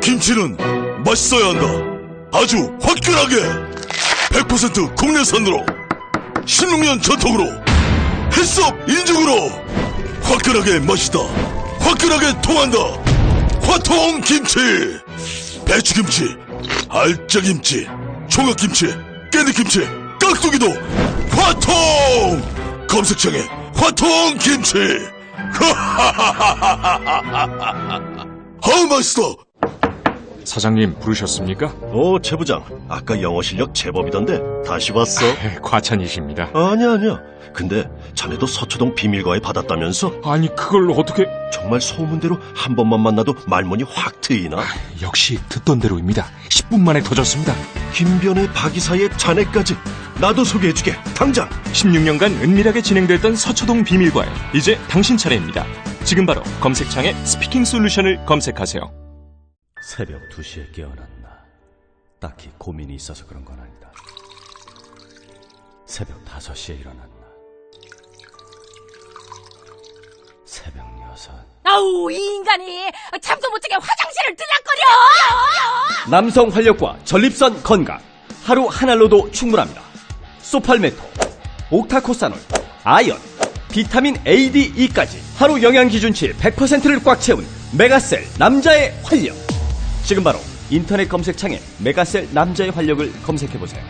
김치는 맛있어야 한다. 아주 화끈하게 100% 국내산으로 16년 전통으로 햇섭 인증으로 화끈하게 맛있다. 화끈하게 통한다. 화통김치. 배추김치, 알짜김치, 총각김치, 깻잎김치, 깍두기도 화통. 검색창에 화통김치. 아우 맛있어. 사장님 부르셨습니까? 최 부장. 아까 영어 실력 제법이던데 다시 왔어? 과찬이십니다. 아니야. 근데 자네도 서초동 비밀과에 받았다면서? 아니 그걸 어떻게... 정말 소문대로 한 번만 만나도 말문이 확 트이나? 역시 듣던 대로입니다. 10분 만에 터졌습니다. 김변의 박이사의 자네까지 나도 소개해주게. 당장. 16년간 은밀하게 진행됐던 서초동 비밀과에 이제 당신 차례입니다. 지금 바로 검색창에 스피킹 솔루션을 검색하세요. 새벽 2시에 깨어났나. 딱히 고민이 있어서 그런 건 아니다. 새벽 5시에 일어났나. 새벽 6. 아우, 이 인간이 잠도 못 자게 화장실을 들락거려. 남성 활력과 전립선 건강 하루 한 알로도 충분합니다. 소팔메토, 옥타코사놀, 아연, 비타민 A, D, E까지 하루 영양 기준치 100%를 꽉 채운 메가셀 남자의 활력. 지금 바로 인터넷 검색창에 메가셀 남자의 활력을 검색해보세요.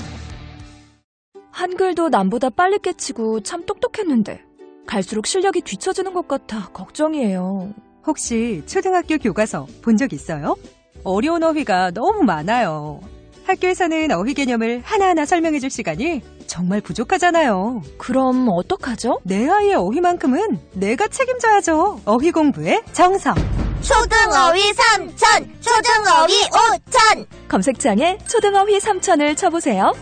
한글도 남보다 빨리 깨치고 참 똑똑했는데 갈수록 실력이 뒤처지는 것 같아 걱정이에요. 혹시 초등학교 교과서 본 적 있어요? 어려운 어휘가 너무 많아요. 학교에서는 어휘 개념을 하나하나 설명해줄 시간이 정말 부족하잖아요. 그럼 어떡하죠? 내 아이의 어휘만큼은 내가 책임져야죠. 어휘 공부의 정성. 초등어휘 3000, 초등어휘 5000. 검색창에 초등어휘 3000을 쳐보세요.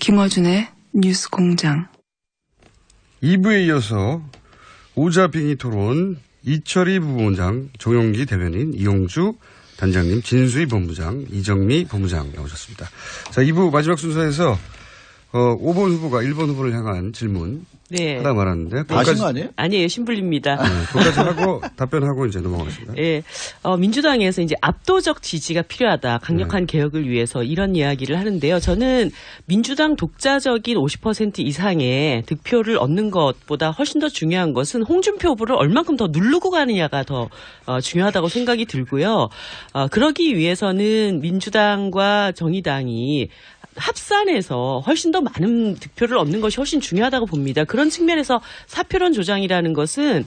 김어준의 뉴스공장 2부에 이어서 오자빙의 토론 이철희 부본장, 정용기 대변인, 이용주 단장님, 진수희 본부장, 이정미 본부장 나오셨습니다. 자, 2부 마지막 순서에서 5번 후보가 1번 후보를 향한 질문 하다 말았는데. 아신 거 아니에요? 아니에요, 신불립니다. 네, 그것까지 하고 답변하고 이제 넘어가겠습니다. 예, 민주당에서 이제 압도적 지지가 필요하다, 강력한 개혁을 위해서 이런 이야기를 하는데요. 저는 민주당 독자적인 50% 이상의 득표를 얻는 것보다 훨씬 더 중요한 것은 홍준표 후보를 얼만큼 더 누르고 가느냐가 더 중요하다고 생각이 들고요. 그러기 위해서는 민주당과 정의당이 합산해서 훨씬 더 많은 득표를 얻는 것이 훨씬 중요하다고 봅니다. 그런 측면에서 사표론 조장이라는 것은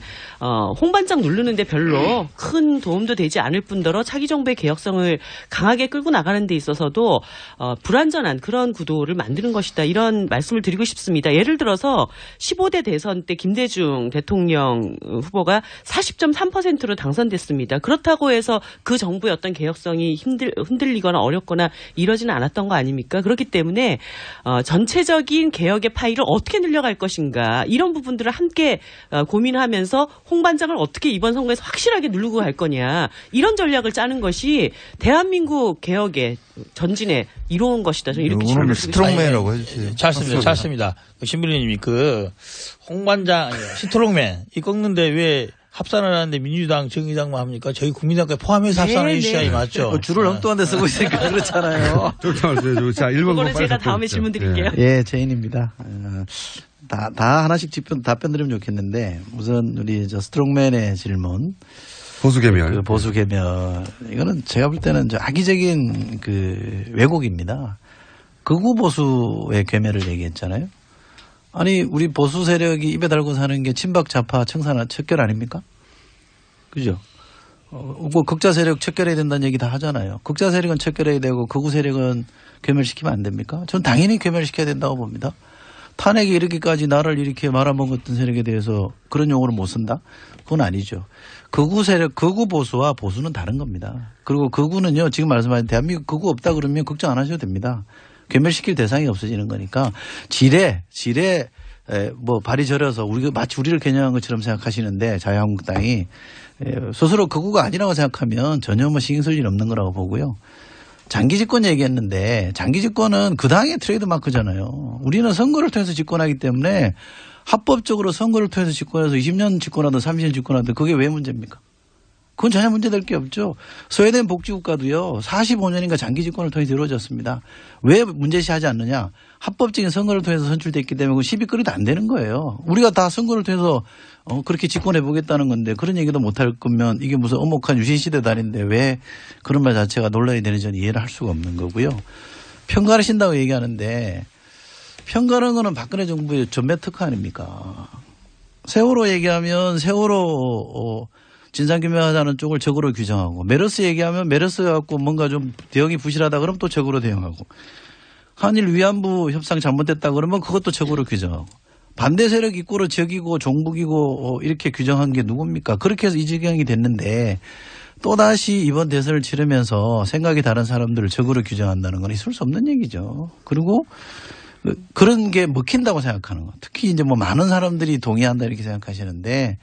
홍 반장 누르는데 별로 큰 도움도 되지 않을 뿐더러 차기 정부의 개혁성을 강하게 끌고 나가는 데 있어서도 불완전한 그런 구도를 만드는 것이다. 이런 말씀을 드리고 싶습니다. 예를 들어서 15대 대선 때 김대중 대통령 후보가 40.3%로 당선됐습니다. 그렇다고 해서 그 정부의 어떤 개혁성이 흔들리거나 어렵거나 이러지는 않았던 거 아닙니까? 그렇기 때문에 전체적인 개혁의 파이를 어떻게 늘려갈 것인가, 이런 부분들을 함께 고민하면서 홍 반장을 어떻게 이번 선거에서 확실하게 누르고 갈 거냐, 이런 전략을 짜는 것이 대한민국 개혁의 전진에 이로운 것이다. 저는 이렇게 오늘 스트롱맨이라고 해주세요. 잘 씁니다. 신부님이 홍 반장 스트롱맨 이 꺾는데 왜 합산을 하는데 민주당, 정의당만 합니까? 저희 국민당까지 포함해서 합산을 해주셔야 맞죠. 줄을 엉뚱한 데 쓰고 있으니까 그렇잖아요. 자, 1번 그거는 제가 다음에 질문 드릴게요. 예, 제인입니다. 다 하나씩 답변 드리면 좋겠는데, 우선 우리 스트롱맨의 질문. 보수개멸. 보수개멸. 이거는 제가 볼 때는 악의적인 왜곡입니다. 극우 보수의 괴멸을 얘기했잖아요. 아니, 우리 보수 세력이 입에 달고 사는 게 친박, 좌파, 청산, 척결 아닙니까? 그죠? 극자 세력 척결해야 된다는 얘기 다 하잖아요. 극자 세력은 척결해야 되고 극우 세력은 괴멸시키면 안 됩니까? 저는 당연히 괴멸시켜야 된다고 봅니다. 탄핵이 이렇게까지 나를 이렇게 말아먹었던 세력에 대해서 그런 용어를 못 쓴다? 그건 아니죠. 극우 세력, 극우 보수와 보수는 다른 겁니다. 그리고 극우는요, 지금 말씀하신 대한민국 극우 없다 그러면 걱정 안 하셔도 됩니다. 괴멸시킬 대상이 없어지는 거니까 지뢰 발이 저려서 마치 우리를 겨냥한 것처럼 생각하시는데 자유한국당이 스스로 극우가 아니라고 생각하면 전혀 뭐 신경 쓸 일 없는 거라고 보고요. 장기 집권 얘기했는데 장기 집권은 그 당의 트레이드 마크잖아요. 우리는 선거를 통해서 집권하기 때문에 합법적으로 선거를 통해서 집권해서 20년 집권하든 30년 집권하든 그게 왜 문제입니까? 그건 전혀 문제될 게 없죠. 스웨덴 복지국가도요. 45년인가 장기 집권을 통해서 이루어졌습니다. 왜 문제시하지 않느냐. 합법적인 선거를 통해서 선출됐기 때문에 그 시비거리도 안 되는 거예요. 우리가 다 선거를 통해서 그렇게 집권해 보겠다는 건데 그런 얘기도 못할 거면 이게 무슨 엄혹한 유신시대 달인데 왜 그런 말 자체가 논란이 되는지 저는 이해를 할 수가 없는 거고요. 편가르신다고 얘기하는데 편가르는 거는 박근혜 정부의 전매 특허 아닙니까? 세월호 얘기하면 세월호 진상규명하자는 쪽을 적으로 규정하고 메르스 얘기하면 메르스 갖고 뭔가 좀 대응이 부실하다 그러면 또 적으로 대응하고 한일 위안부 협상 잘못됐다 그러면 그것도 적으로 규정하고 반대 세력 입고로 적이고 종북이고 이렇게 규정한 게 누굽니까? 그렇게 해서 이 지경이 됐는데 또다시 이번 대선을 치르면서 생각이 다른 사람들을 적으로 규정한다는 건 있을 수 없는 얘기죠. 그리고 그런 게 먹힌다고 생각하는 거. 특히 이제 뭐 많은 사람들이 동의한다 이렇게 생각하시는데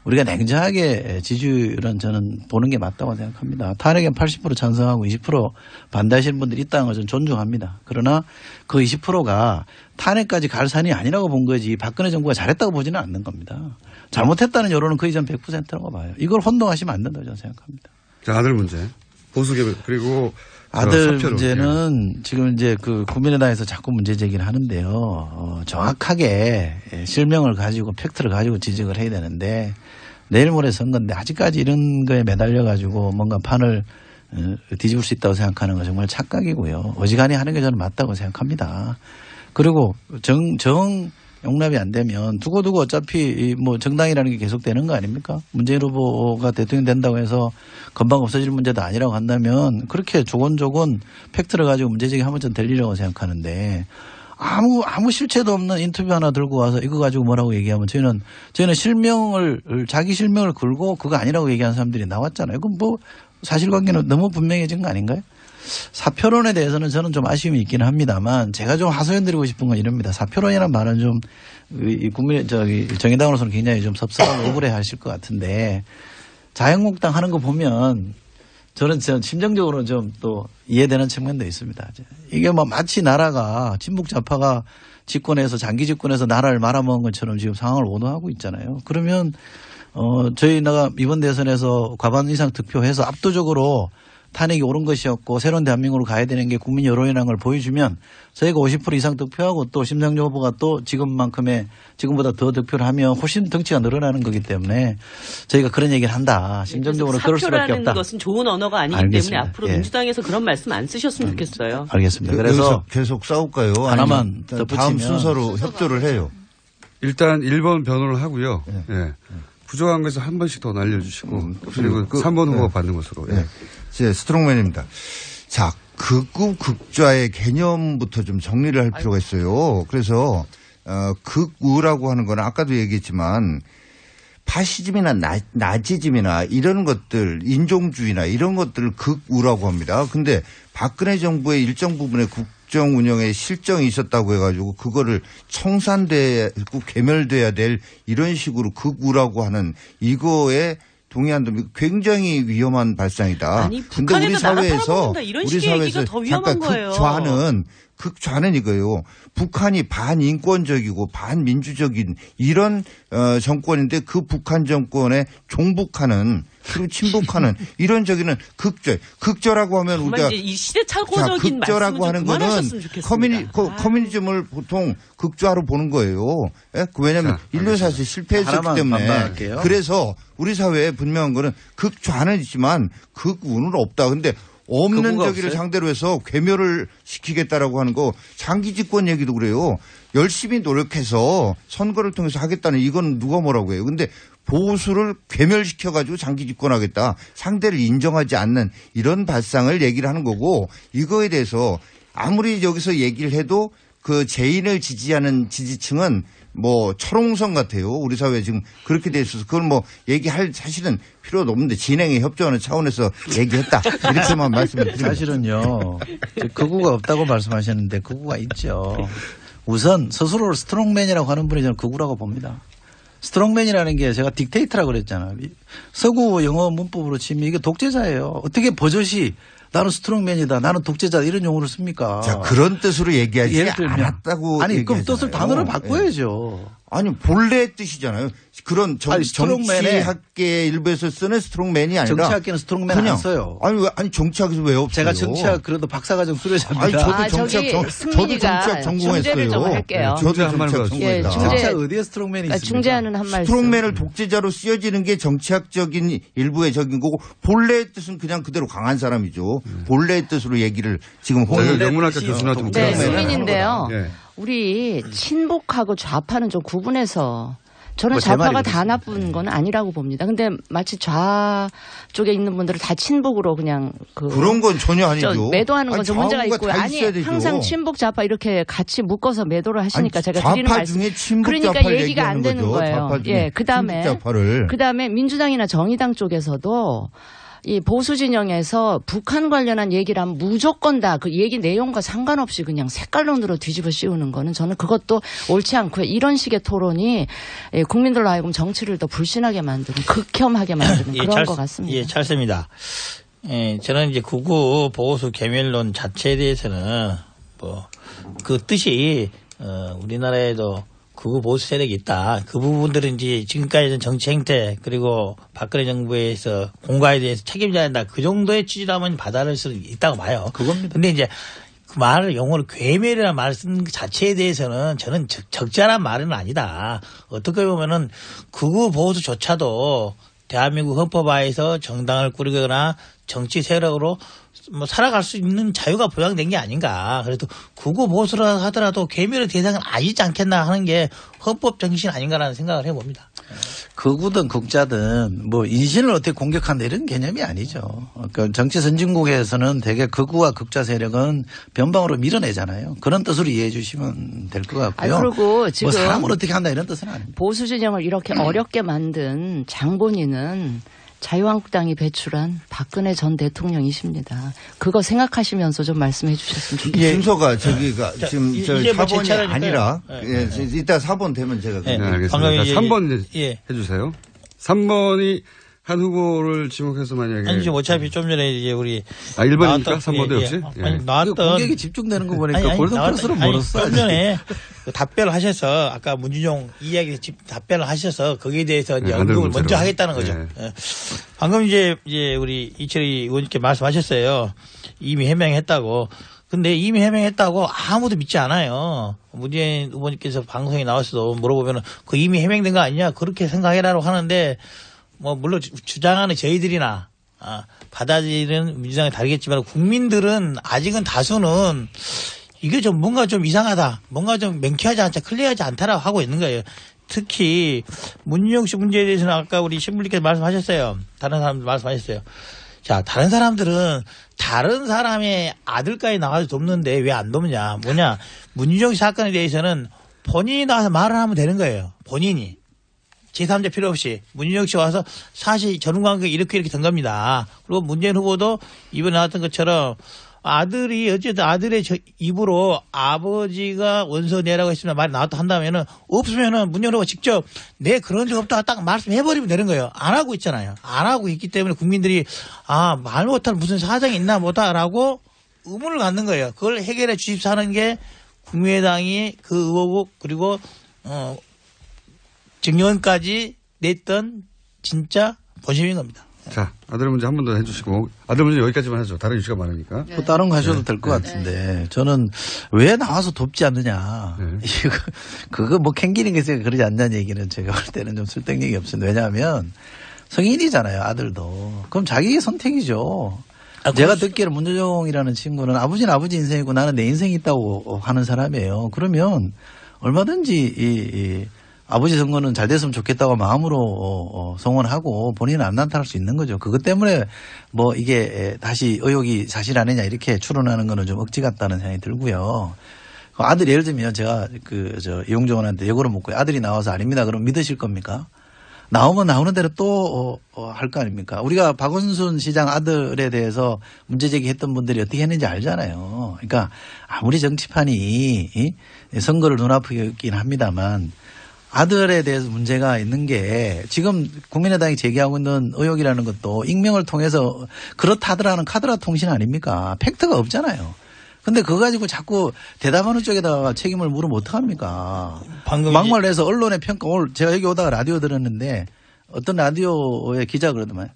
우리가 냉정하게 지지율은 저는 보는 게 맞다고 생각합니다. 탄핵엔 80% 찬성하고 20% 반대하시는 분들이 있다는 걸 저는 존중합니다. 그러나 그 20%가 탄핵까지 갈 산이 아니라고 본 거지 박근혜 정부가 잘했다고 보지는 않는 겁니다. 잘못했다는 여론은 거의 전 100%라고 봐요. 이걸 혼동하시면 안 된다고 저는 생각합니다. 자, 아들 문제. 보수개별 그리고 아들 문제는 지금 이제 그 국민의당에서 자꾸 문제 제기를 하는데요. 정확하게 실명을 가지고 팩트를 가지고 지적을 해야 되는데 내일 모레 선거인데 아직까지 이런 거에 매달려 가지고 뭔가 판을 뒤집을 수 있다고 생각하는 건 정말 착각이고요. 어지간히 하는 게 저는 맞다고 생각합니다. 그리고 용납이 안 되면 두고두고 어차피 뭐 정당이라는 게 계속되는 거 아닙니까? 문재인 후보가 대통령 된다고 해서 금방 없어질 문제도 아니라고 한다면 그렇게 조곤조곤 팩트를 가지고 문제제기하면 좀 될 일이라고 생각하는데 아무 실체도 없는 인터뷰 하나 들고 와서 이거 가지고 뭐라고 얘기하면 저희는 자기 실명을 걸고 그거 아니라고 얘기하는 사람들이 나왔잖아요. 그럼 뭐 사실관계는 너무 분명해진 거 아닌가요? 사표론에 대해서는 저는 좀 아쉬움이 있기는 합니다만 제가 좀 하소연드리고 싶은 건 이럽니다. 사표론이라는 말은 좀 정의당으로서는 굉장히 좀 섭섭하고 억울해 하실 것 같은데 자유한국당 하는 거 보면 저는 심정적으로 좀 또 이해되는 측면도 있습니다. 이게 뭐 마치 나라가 친북 좌파가 집권해서 장기 집권해서 나라를 말아먹은 것처럼 지금 상황을 오도하고 있잖아요. 그러면 저희가 이번 대선에서 과반 이상 득표해서 압도적으로 탄핵이 옳은 것이었고 새로운 대한민국으로 가야 되는 게 국민 여론이라는 걸 보여주면 저희가 50% 이상 득표하고 또 심상정 후보가 또 지금보다 더 득표를 하면 훨씬 덩치가 늘어나는 거기 때문에 저희가 그런 얘기를 한다. 심정적으로 그럴 수밖에 없다. 사표라는 것은 좋은 언어가 아니기 알겠습니다. 때문에 앞으로 민주당에서 그런 말씀 안 쓰셨으면 좋겠어요. 알겠습니다. 그래서 계속 싸울까요? 하나만 다음 순서로 협조를 해요. 일단 1번 변호를 하고요. 예. 부족한 것에서 한 번씩 더 날려주시고 그리고 3번 후보가 받는 것으로. 예. 제 스트롱맨입니다. 자, 극우 극좌의 개념부터 좀 정리를 할 필요가 있어요. 그래서 극우라고 하는 건 아까도 얘기했지만 파시즘이나 나치즘이나 이런 것들, 인종주의나 이런 것들을 극우라고 합니다. 근데 박근혜 정부의 일정 부분의 국정 운영에 실정이 있었다고 해가지고 그거를 청산되고 괴멸돼야 될 이런 식으로 극우라고 하는 이거에 동의한다면 굉장히 위험한 발상이다. 아니, 북한에도 나라 팔아먹는다 이런 식의 얘기가 더 위험한 거예요. 극좌는 이거예요. 북한이 반인권적이고 반민주적인 이런 정권인데 그 북한 정권에 종북하는 그리고 친북하는 이런 저기는 극좌라고 하면 우리가 이 시대착오적인 극좌라고 하는 거는 커뮤니즘을 보통 극좌로 보는 거예요. 예? 왜냐하면 인류 사실 실패했었기 때문에 반박할게요. 그래서 우리 사회에 분명한 거는 극좌는 있지만 극우는 없다. 근데 없는 저기를 없어요? 상대로 해서 괴멸을 시키겠다라고 하는 거 장기 집권 얘기도 그래요. 열심히 노력해서 선거를 통해서 하겠다는 이건 누가 뭐라고 해요. 근데 보수를 괴멸시켜가지고 장기 집권하겠다. 상대를 인정하지 않는 이런 발상을 얘기를 하는 거고 이거에 대해서 아무리 여기서 얘기를 해도 그 재인을 지지하는 지지층은 뭐 철옹성 같아요. 우리 사회에 지금 그렇게 돼 있어서 그걸 뭐 얘기할 사실은 필요도 없는데 진행에 협조하는 차원에서 얘기했다. 이렇게만 말씀을 드립니다. 사실은요. 극우가 없다고 말씀하셨는데 극우가 있죠. 우선 스스로를 스트롱맨이라고 하는 분이 저는 극우라고 봅니다. 스트롱맨이라는 게 제가 딕테이터라고 그랬잖아요. 서구 영어 문법으로 치면 이게 독재자예요. 어떻게 버젓이 나는 스트롱맨이다, 나는 독재자다 이런 용어를 씁니까? 자, 그런 뜻으로 얘기하지 예를 들면 않았다고. 아니, 그럼 뜻을 얘기하잖아요. 단어를 바꿔야죠. 아니, 본래의 뜻이잖아요. 그런 스트롱맨에 정치학계 일부에서 쓰는 스트롱맨이 아니라. 정치학계는 스트롱맨 안 써요. 아니, 정치학에서 왜 없어요? 제가 정치학 그래도 박사과정 수료자입니다. 아니, 저도 정치학 전공했어요. 중재를 좀 할게요. 저도 정치학 전공했다. 정치학 어디에 스트롱맨이 있습니까? 중재하는 한 말씀. 스트롱맨을 독재자로 쓰여지는 게 정치학적인 일부의 적인 거고 본래의 뜻은 그냥 그대로 강한 사람이죠. 본래의 뜻으로 얘기를 지금 영문학과 교수님한테 네, 승민인데요. 예. 우리 친북하고 좌파는 좀 구분해서 저는 뭐 좌파가 다 나쁜 건 아니라고 봅니다. 근데 마치 좌 쪽에 있는 분들을 다 친북으로 그냥 그런 건 전혀 아니죠. 매도하는 건 좀 문제가 있고요. 아니 항상 친북 좌파 이렇게 같이 묶어서 매도를 하시니까 제가 드리는 좌파 말씀. 중에 친북 그러니까 좌파를 얘기가 안 되는 거예요. 예, 그다음에 민주당이나 정의당 쪽에서도 이 보수 진영에서 북한 관련한 얘기를 하면 무조건 다 그 얘기 내용과 상관없이 그냥 색깔론으로 뒤집어 씌우는 거는 저는 그것도 옳지 않고요. 이런 식의 토론이 국민들로 하여금 정치를 더 불신하게 만드는, 극혐하게 만드는 그런 것 같습니다. 예, 찰습니다. 저는 이제 극우 보수 계멸론 자체에 대해서는 그 뜻이 우리나라에도 극우 보수 세력이 있다. 그 부분들은 이제 지금까지는 정치 행태 그리고 박근혜 정부에서 공과에 대해서 책임져야 한다. 그 정도의 취지라면 받아들일 수 있다고 봐요. 그겁니다. 근데 이제 그 말을 용어를 괴멸이라는 말을 쓰는 그 자체에 대해서는 저는 적절한 말은 아니다. 어떻게 보면은 극우 보수조차도 대한민국 헌법하에서 정당을 꾸리거나 정치 세력으로 살아갈 수 있는 자유가 보장된 게 아닌가. 그래도 극우 보수라 하더라도 괴멸의 대상은 아니지 않겠나 하는 게 헌법 정신 아닌가라는 생각을 해봅니다. 극우든 극자든 인신을 어떻게 공격한다 이런 개념이 아니죠. 그러니까 정치 선진국에서는 대개 극우와 극자 세력은 변방으로 밀어내잖아요. 그런 뜻으로 이해해 주시면 될 것 같고요. 그리고 지금 사람을 어떻게 한다 이런 뜻은 아닙니다. 보수 진영을 이렇게 어렵게 만든 장본인은 자유한국당이 배출한 박근혜 전 대통령이십니다. 그거 생각하시면서 좀 말씀해 주셨으면 좋겠습니다. 순서가 저기가 지금 저 4번이 아니라 이따 4번 되면 제가 알겠습니다. 3번 해주세요. 3번이 한 후보를 지목해서 만약에 아니 지금 어차피 좀 전에 이제 우리 1번입니까? 3번도 역시? 아니 나왔던 공격이 집중되는 거 보니까 골든크로스로 멀었어. 좀 전에 답변을 하셔서 아까 문준용 이야기에 답변을 하셔서 거기에 대해서 이제 언급을 먼저 하겠다는 거죠. 네. 방금 이제 우리 이철희 의원님께 말씀하셨어요. 이미 해명했다고. 근데 이미 해명했다고 아무도 믿지 않아요. 문재인 의원님께서 방송에 나와서도 물어보면은 그 이미 해명된 거 아니냐 그렇게 생각해라고 하는데. 물론 주장하는 저희들이나 받아들이는 민주당이 다르겠지만 국민들은 아직은 다수는 이게 좀 뭔가 좀 이상하다. 뭔가 좀 명쾌하지 않다. 클리어하지 않다라고 하고 있는 거예요. 특히 문준용 씨 문제에 대해서는 아까 우리 신부님께서 말씀하셨어요. 다른 사람들 말씀하셨어요. 자, 다른 사람들은 다른 사람의 아들까지 나와서 돕는데 왜 안 돕냐. 문준용 씨 사건에 대해서는 본인이 나와서 말을 하면 되는 거예요. 본인이. 제3자 필요 없이 문준용 씨 와서 사실 전원관계 이렇게 된 겁니다. 그리고 문재인 후보도 이번에 나왔던 것처럼 아들이 어쨌든 아들의 입으로 아버지가 원서 내라고 했으면 말이 나왔다 한다면은 없으면은 문재인 후보가 직접 내 그런 적 없다 딱 말씀해버리면 되는 거예요. 안 하고 있잖아요. 안 하고 있기 때문에 국민들이 말 못할 무슨 사정이 있나 보다라고 의문을 갖는 거예요. 그걸 해결해 주십사 하는 게 국민의당이 그 의혹 그리고 증언까지 냈던 진짜 본심인 겁니다. 자, 아들 문제 한 번 더 해주시고 아들 문제 여기까지만 하죠. 다른 이슈가 많으니까. 다른 거 하셔도 될 것 같은데 저는 왜 나와서 돕지 않느냐. 그거 캥기는 게 그러지 않냐는 얘기는 제가 볼 때는 좀 설득력이 없습니다. 왜냐하면 성인이잖아요. 아들도. 그럼 자기의 선택이죠. 제가 듣기에는 문준용이라는 친구는 아버지는 아버지 인생이고 나는 내 인생이 있다고 하는 사람이에요. 그러면 얼마든지 아버지 선거는 잘 됐으면 좋겠다고 마음으로 성원하고 본인은 안 나타날 수 있는 거죠. 그것 때문에 이게 다시 의혹이 사실 아니냐 이렇게 추론하는 거는 좀 억지 같다는 생각이 들고요. 아들 예를 들면 제가 이용정 의원한테 역으로 묻고 아들이 나와서 아닙니다. 그럼 믿으실 겁니까? 나오면 나오는 대로 또 할 거 아닙니까? 우리가 박원순 시장 아들에 대해서 문제 제기했던 분들이 어떻게 했는지 알잖아요. 그러니까 아무리 정치판이 선거를 눈앞에 있긴 합니다만 아들에 대해서 문제가 있는 게 지금 국민의당이 제기하고 있는 의혹이라는 것도 익명을 통해서 그렇다더라는 카드라 통신 아닙니까? 팩트가 없잖아요. 근데 그거 가지고 자꾸 대답하는 쪽에다가 책임을 물으면 어떡합니까? 방금 막말 내서 언론의 평가 오늘 제가 여기 오다가 라디오 들었는데 어떤 라디오의 기자가 그러더만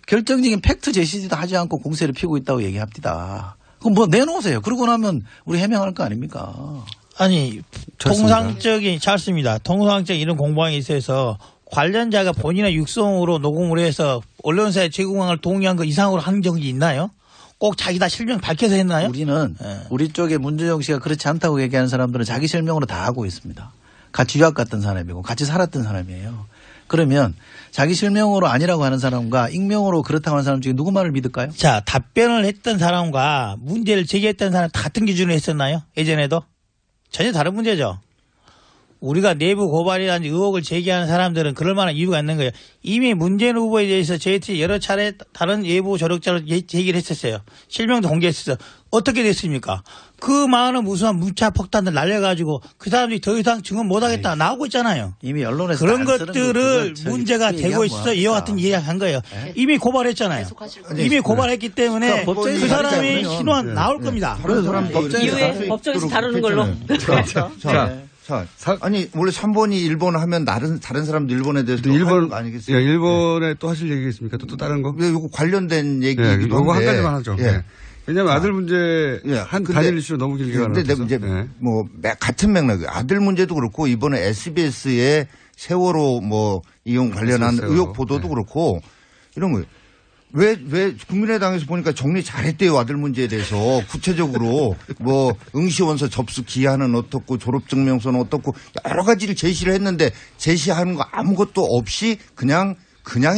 결정적인 팩트 제시도 하지 않고 공세를 피우고 있다고 얘기합니다. 그럼 뭐 내놓으세요. 그러고 나면 우리 해명할 거 아닙니까? 아니 통상적인 잘 통상적인 이런 공방에 있어서 관련자가 본인의 육성으로 녹음을 해서 언론사에 제공을 동의한 거 이상으로 한 적이 있나요? 꼭 자기 다 실명 밝혀서 했나요? 우리는 우리 쪽에 문준용 씨가 그렇지 않다고 얘기하는 사람들은 자기 실명으로 다 하고 있습니다. 같이 유학 갔던 사람이고 같이 살았던 사람이에요. 그러면 자기 실명으로 아니라고 하는 사람과 익명으로 그렇다고 하는 사람 중에 누구 말을 믿을까요? 자, 답변을 했던 사람과 문제를 제기했던 사람 같은 기준으로 했었나요? 예전에도? 전혀 다른 문제죠. 우리가 내부 고발이라는 의혹을 제기하는 사람들은 그럴 만한 이유가 있는 거예요. 이미 문재인 후보에 대해서 저희들이 여러 차례 다른 외부 조력자를 제기를 했었어요. 실명도 공개했었어요. 어떻게 됐습니까? 그 많은 무수한 문자 폭탄들 날려가지고 그 사람들이 더 이상 증언 못하겠다 나오고 있잖아요. 이미 언론에서 그런 것들을 문제가 되고 있어서 이와 같은 이야기 한 거예요. 이미 고발했잖아요. 이미 고발했기 때문에 그 사람이 신원 나올 겁니다. 이후에 법정에서 다루는 걸로. 아니 원래 3번이 일본 하면 다른 사람도 일본에 대해서 일본 아니겠어요? 일본에 또 하실 얘기 있습니까? 또 다른 거? 이거 관련된 얘기이기도 한데. 이거 한 가지만 하죠. 왜냐하면 아들 문제 한 단일 이슈로 너무 길게 가는 근데 이제 뭐 같은 맥락 아들 문제도 그렇고 이번에 SBS의 세월호 뭐 이용 관련한 의혹 보도도 그렇고 이런 거예요. 왜 국민의당에서 보니까 정리 잘했대요. 아들 문제에 대해서 구체적으로 뭐 응시원서 접수 기한은 어떻고 졸업증명서는 어떻고 여러 가지를 제시를 했는데 제시하는 거 아무것도 없이 그냥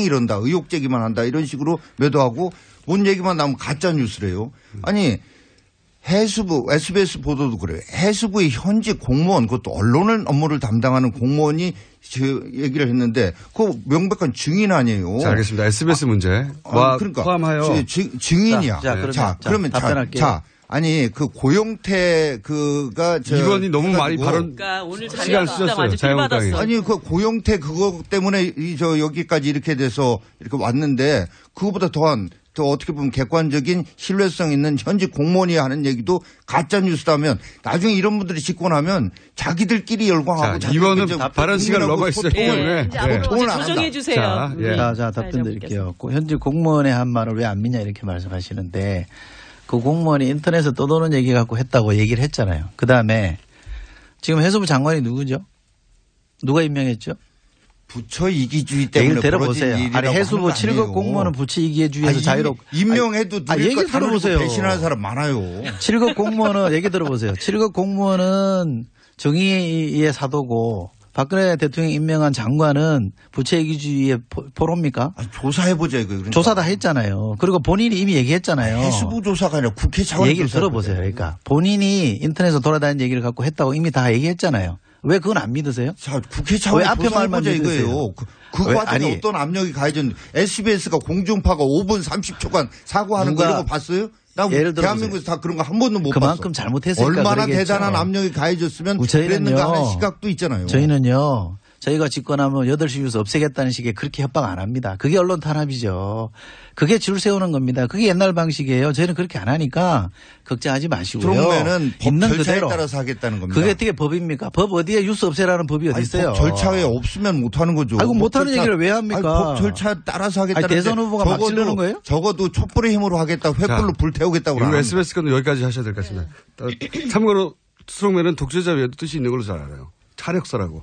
이런다. 의혹 제기만 한다. 이런 식으로 매도하고 뭔 얘기만 나오면 가짜 뉴스래요. 아니 해수부 SBS 보도도 그래요. 해수부의 현직 공무원 그것도 언론을 업무를 담당하는 공무원이 얘기를 했는데 그거 명백한 증인 아니에요. 자, 알겠습니다. SBS 문제 그러니까 포함하여 증인이야. 그러면 답변할게요. 아니 그 고용태 그가 이번이 너무 많이 발언 그러니까 오늘 시간 쓰셨어요. 자유한국당이. 아니 그 고용태 그거 때문에 여기까지 이렇게 돼서 이렇게 왔는데 그거보다 더 어떻게 보면 객관적인 신뢰성 있는 현직 공무원이 하는 얘기도 가짜 뉴스다면 나중에 이런 분들이 집권하면 자기들끼리 열광하고 이번은 발언 시간을 넘어있어요. 조정해 주세요. 자 답변 드릴게요. 현직 공무원의 한 말을 왜 안 믿냐 이렇게 말씀하시는데 그 공무원이 인터넷에 떠도는 얘기 갖고 했다고 얘기를 했잖아요. 그다음에 지금 해수부 장관이 누구죠? 누가 임명했죠? 부처 이기주의 때문에 들어보세요. 아니 해수부 7급 공무원은 부처 이기주의에서 자유롭고 임명해도 얘기 들어보세요. 배신하는 사람 많아요. 7급 공무원은 얘기 들어보세요. 7급 공무원은 정의의 사도고 박근혜 대통령이 임명한 장관은 부처 이기주의의 포로입니까? 조사해보자 이거. 그러니까. 조사 다 했잖아요. 그리고 본인이 이미 얘기했잖아요. 해수부 조사가 아니라 국회 차원 얘기를 들어보세요. 그러니까 본인이 인터넷에서 돌아다니는 얘기를 갖고 했다고 이미 다 얘기했잖아요. 왜 그건 안 믿으세요? 자, 국회 차원의 왜 앞에 말만 이거예요. 그 과정에 어떤 압력이 가해졌는데 SBS가 공중파가 5분 30초간 사고하는 거 이런 거 봤어요? 나 대한민국에서 다 그런 거 한 번도 못 봤어. 그만큼 잘못했으니까 얼마나 그러겠죠. 대단한 압력이 가해졌으면 그랬는가 하는 시각도 있잖아요. 저희는요. 저희가 집권하면 8시 뉴스 없애겠다는 식의 그렇게 협박 안 합니다. 그게 언론 탄압이죠. 그게 줄 세우는 겁니다. 그게 옛날 방식이에요. 저희는 그렇게 안 하니까 걱정하지 마시고요. 그러면은 법 있는 절차에 그대로. 따라서 하겠다는 겁니다. 그게 어떻게 법입니까? 법 어디에 뉴스 없애라는 법이 어디 있어요? 법 절차에 없으면 못하는 거죠. 아이고 못하는 얘기를 왜 합니까? 법 절차에 따라서 하겠다는 대선 후보가 막 찌르는 거예요? 적어도 촛불의 힘으로 하겠다. 횃불로 불태우겠다고 그러면 SBS 거는 여기까지 하셔야 될 것 같습니다. 참고로 스트롱맨은 독재자 외에도 뜻이 있는 걸로 잘 알아요. 차력서라고.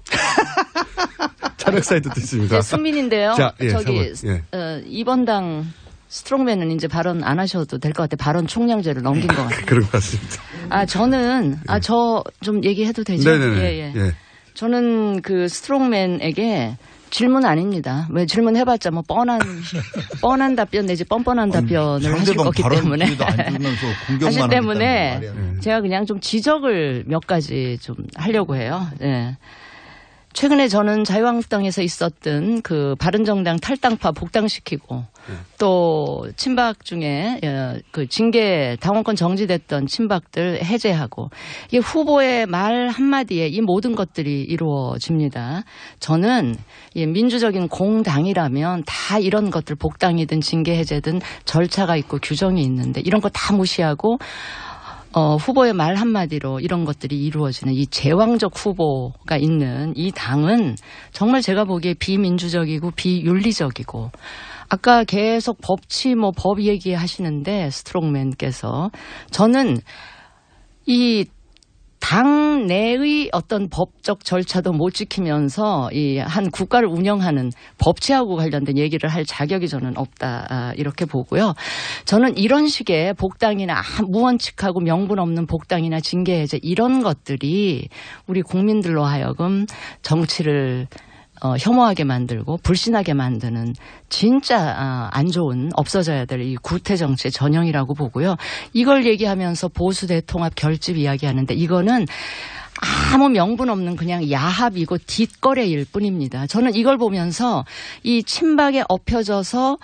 차력사에도 뜻입니다. 순민인데요. 자, 저기 2번 당 스트롱맨은 이제 발언 안 하셔도 될 것 같아요. 발언 총량제를 넘긴 것 같아요. 그런 것 같습니다. 저는 저 좀 얘기해도 되죠? 네네네. 예. 저는 그 스트롱맨에게 질문 아닙니다. 왜 질문해봤자 뭐 뻔한 답변 내지 뻔뻔한 답변을 하실 거기 때문에 하실 때문에 제가 그냥 좀 지적을 몇 가지 좀 하려고 해요. 예. 최근에 저는 자유한국당에서 있었던 그 바른정당 탈당파 복당시키고 또 친박 중에 그 징계 당원권 정지됐던 친박들 해제하고 이 후보의 말 한마디에 이 모든 것들이 이루어집니다. 저는 이 민주적인 공당이라면 다 이런 것들 복당이든 징계 해제든 절차가 있고 규정이 있는데 이런 거 다 무시하고 후보의 말 한마디로 이런 것들이 이루어지는 이 제왕적 후보가 있는 이 당은 정말 제가 보기에 비민주적이고 비윤리적이고 아까 계속 법치 법 얘기하시는데 스트롱맨께서 저는 이 당 내의 어떤 법적 절차도 못 지키면서 이 한 국가를 운영하는 법치하고 관련된 얘기를 할 자격이 저는 없다 이렇게 보고요. 저는 이런 식의 복당이나 무원칙하고 명분 없는 복당이나 징계 해제 이런 것들이 우리 국민들로 하여금 정치를 혐오하게 만들고 불신하게 만드는 진짜 안 좋은 없어져야 될 이 구태 정치의 전형이라고 보고요. 이걸 얘기하면서 보수 대통합 결집 이야기하는데 이거는 아무 명분 없는 그냥 야합이고 뒷거래일 뿐입니다. 저는 이걸 보면서 이 친박에 엎혀져서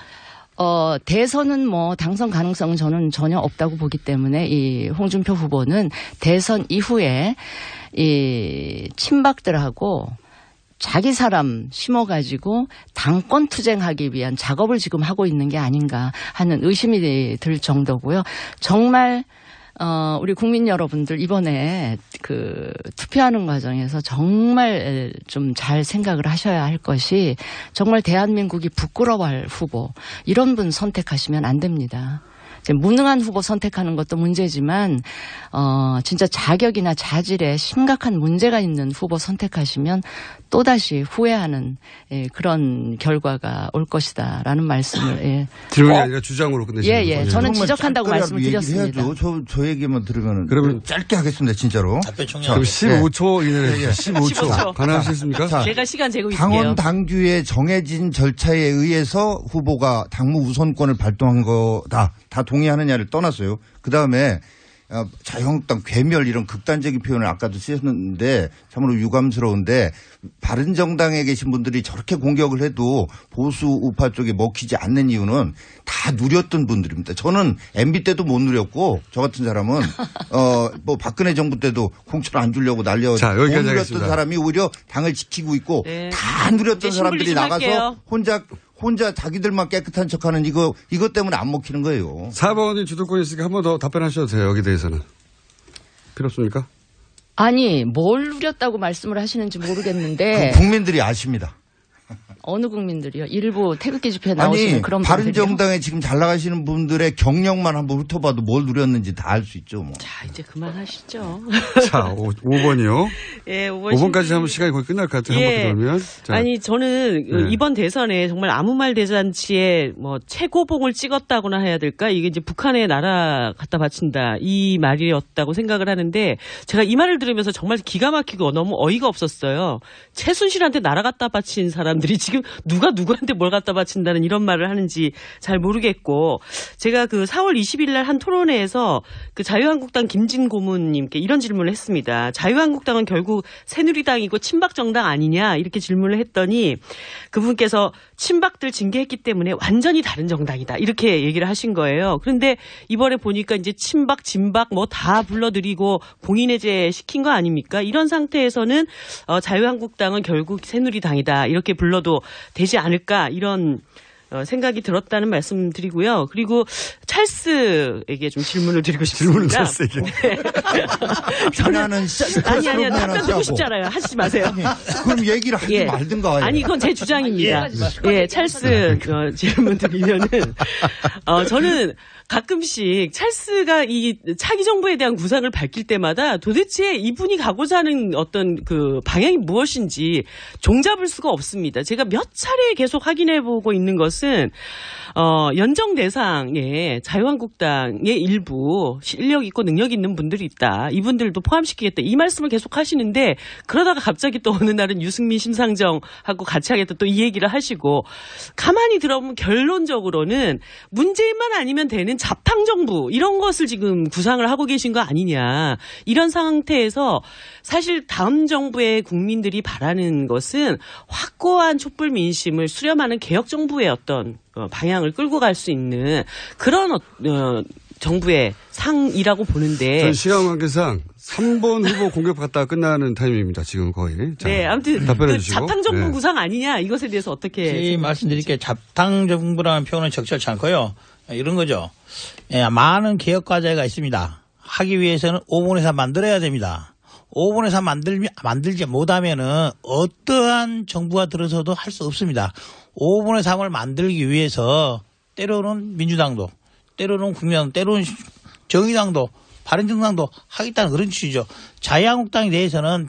대선은 당선 가능성은 저는 전혀 없다고 보기 때문에 이 홍준표 후보는 대선 이후에 이 친박들하고 자기 사람 심어가지고 당권 투쟁하기 위한 작업을 지금 하고 있는 게 아닌가 하는 의심이 들 정도고요. 정말 우리 국민 여러분들 이번에 그 투표하는 과정에서 정말 좀 잘 생각을 하셔야 할 것이 정말 대한민국이 부끄러워할 후보 이런 분 선택하시면 안 됩니다. 무능한 후보 선택하는 것도 문제지만 진짜 자격이나 자질에 심각한 문제가 있는 후보 선택하시면 또다시 후회하는 그런 결과가 올 것이다라는 말씀을 질문이 아니라 주장으로 끝내시는 거죠. 예. 저는 지적한다고 말씀을 드렸습니다. 저 얘기만 들으면 그러면 짧게 하겠습니다. 진짜로. 그럼 15초 이내에 15초 가능하시겠습니까? 제가 시간 재고 있을게요. 당원 당규의 정해진 절차에 의해서 후보가 당무 우선권을 발동한 거다. 다 동의하느냐를 떠났어요. 그다음에 자유한국당 괴멸 이런 극단적인 표현을 아까도 쓰셨는데 참으로 유감스러운데 바른정당에 계신 분들이 저렇게 공격을 해도 보수 우파 쪽에 먹히지 않는 이유는 다 누렸던 분들입니다. 저는 MB 때도 못 누렸고 저 같은 사람은 박근혜 정부 때도 공천 안 주려고 못 누렸던 사람이 오히려 당을 지키고 있고 다 누렸던 사람들이 나가서 혼자 자기들만 깨끗한 척하는 이것 때문에 안 먹히는 거예요. 4번이 주도권이 있으니까 한 번 더 답변하셔도 돼요. 여기 대해서는. 필요 없습니까? 아니 뭘 누렸다고 말씀을 하시는지 모르겠는데. 국민들이 아십니다. 어느 국민들이요? 일부 태극기 집회에 나오시는 그런 분들이요? 바른정당에 지금 잘 나가시는 분들의 경력만 한번 훑어봐도 뭘 누렸는지 다 알 수 있죠. 자, 이제 그만하시죠. 자, 5번이요. 예, 5번까지 하면 시간이 거의 끝날 것 같아요. 한 번 그러면. 아니, 저는 이번 대선에 정말 아무 말 대잔치에 최고봉을 찍었다고나 해야 될까? 이게 이제 북한에 나라 갖다 바친다. 이 말이었다고 생각을 하는데 제가 이 말을 들으면서 정말 기가 막히고 너무 어이가 없었어요. 최순실한테 나라 갖다 바친 사람들이 지금 누가 누구한테 뭘 갖다 바친다는 이런 말을 하는지 잘 모르겠고 제가 그 4월 20일 날 한 토론회에서 그 자유한국당 김진 고문님께 이런 질문을 했습니다. 자유한국당은 결국 새누리당이고 친박정당 아니냐 이렇게 질문을 했더니 그분께서 친박들 징계했기 때문에 완전히 다른 정당이다 이렇게 얘기를 하신 거예요. 그런데 이번에 보니까 이제 친박, 진박 다 불러들이고 공인해제 시킨 거 아닙니까? 이런 상태에서는 자유한국당은 결국 새누리당이다 이렇게 불러도 되지 않을까 이런 생각이 들었다는 말씀 드리고요. 그리고 찰스에게 좀 질문을 드리고 싶습니다. 질문을 찰스에게. 저는 아니 답변 듣고 싶잖아요. 하시지 마세요. 그럼 얘기를 하지 말든가. 아니 이건 제 주장입니다. 찰스 질문 드리면은 저는 가끔씩 찰스가 이 차기 정부에 대한 구상을 밝힐 때마다 도대체 이분이 가고자 하는 어떤 그 방향이 무엇인지 종잡을 수가 없습니다. 제가 몇 차례 계속 확인해보고 있는 것은 것은 연정 대상에 자유한국당의 일부 실력 있고 능력 있는 분들이 있다. 이분들도 포함시키겠다. 이 말씀을 계속 하시는데 그러다가 갑자기 또 어느 날은 유승민 심상정하고 같이 하겠다 또 이 얘기를 하시고 가만히 들어보면 결론적으로는 문재인만 아니면 되는 잡탕정부 이런 것을 지금 구상을 하고 계신 거 아니냐. 이런 상태에서 사실 다음 정부의 국민들이 바라는 것은 확고한 촛불 민심을 수렴하는 개혁정부의 어떤 방향을 끌고 갈 수 있는 그런 정부의 상이라고 보는데. 전 시간 관계상 3번 후보 공격 받다가 끝나는 타이밍입니다. 지금 거의. 자, 네, 아무튼 답변해 주시고. 잡탕정부 네. 구상 아니냐 이것에 대해서 어떻게 말씀드릴게요. 잡탕정부라는 표현은 적절치 않고요. 이런 거죠. 많은 개혁 과제가 있습니다. 하기 위해서는 5분의 3 만들어야 됩니다. 5분의 3 만들지 못하면은 어떠한 정부가 들어서도 할 수 없습니다. 5분의 3을 만들기 위해서 때로는 민주당도, 때로는 국민당도, 때로는 정의당도, 바른정당도 하겠다는 그런 취지죠. 자유한국당에 대해서는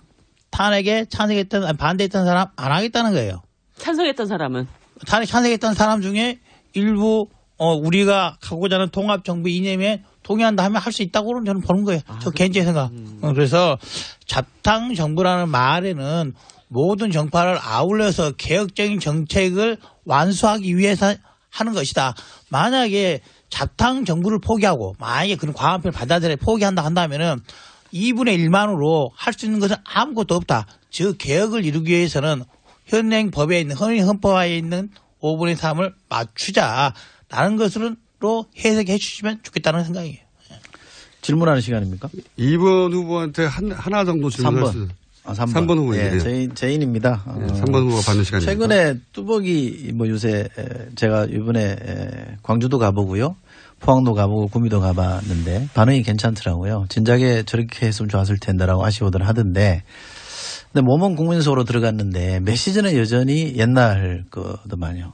탄핵에 찬성했던, 아니, 반대했던 사람 안 하겠다는 거예요. 찬성했던 사람은? 찬성했던 사람 중에 일부 우리가 가고자 하는 통합정부 이념에 동의한다 하면 할 수 있다고는 저는 보는 거예요. 저 개인적인 생각. 그래서 잡탕정부라는 말에는 모든 정파를 아울러서 개혁적인 정책을 완수하기 위해서 하는 것이다. 만약에 잡탕정부를 포기하고 만약에 그런 과반표를 받아들여 포기한다 한다면은 2분의 1만으로 할 수 있는 것은 아무것도 없다. 즉 개혁을 이루기 위해서는 현행 법에 있는 헌법에 있는 5분의 3을 맞추자라는 것으로 해석해 주시면 좋겠다는 생각이에요. 질문하는 시간입니까? 2번 후보한테 하나 정도 질문할 3번 후보인데요. 네, 제인입니다. 3번 후보가 받는 시간입니다. 최근에 뚜벅이 요새 제가 이번에 광주도 가보고요. 포항도 가보고 구미도 가봤는데 반응이 괜찮더라고요. 진작에 저렇게 했으면 좋았을 텐데라고 아쉬워들 하던데 근데 모범 국민 속으로 들어갔는데 메시지는 여전히 옛날 거더만요.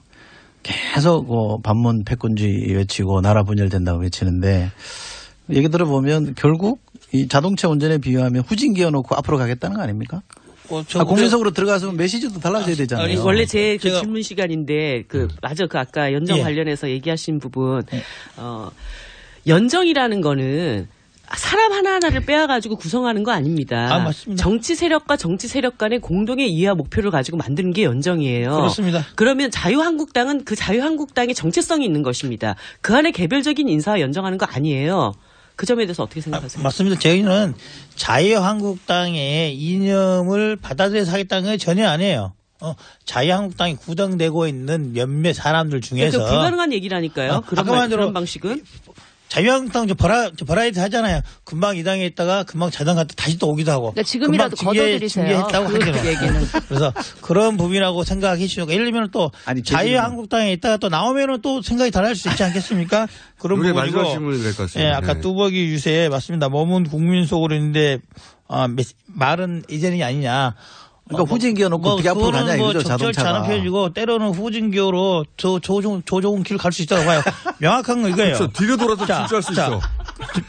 계속 반문 패권주의 외치고 나라 분열된다고 외치는데 얘기 들어보면 결국 이 자동차 운전에 비유하면 후진기어 놓고 앞으로 가겠다는 거 아닙니까? 국민속으로 들어가서 메시지도 달라져야 되잖아요. 원래 제 질문 시간인데 맞아 그 아까 연정 관련해서 얘기하신 부분 연정이라는 거는 사람 하나하나를 빼앗가지고 구성하는 거 아닙니다. 맞습니다. 정치 세력과 정치 세력 간의 공동의 이해와 목표를 가지고 만드는 게 연정이에요. 그렇습니다. 그러면 자유한국당은 그 자유한국당의 정체성이 있는 것입니다. 그 안에 개별적인 인사와 연정하는 거 아니에요. 그 점에 대해서 어떻게 생각하세요? 맞습니다. 저희는 자유한국당의 이념을 받아들여서 하겠다는 건 전혀 아니에요. 자유한국당이 구성되고 있는 몇몇 사람들 중에서. 그러니까 불가능한 얘기라니까요. 그런 방식은. 자유한국당 버라이어티 하잖아요. 금방 이 당에 있다가 금방 저 당 갔다 다시 또 오기도 하고. 그러니까 지금이라도 걷어들이세요. 그 얘기는. 그래서 그런 부분이라고 생각해 주시고 예를 들면 또 자유한국당에 있다가 또 나오면은 또 생각이 달라질 수 있지 않겠습니까? 그런 부분이고. 마지막 질문이 될 것 같습니다. 예, 아까 뚜벅이 유세 맞습니다. 몸은 국민 속으로 있는데 말은 이전이 아니냐. 그러니까 후진기어 놓고 어떻게 앞으로 가냐 이거죠, 자동차가. 적절치 않은 표현이고 때로는 후진기어로 조종은 길을 갈 수 있다고 봐요. 명확한 건 이거예요. 그렇죠. 뒤로 돌아서 질주할 수 있어.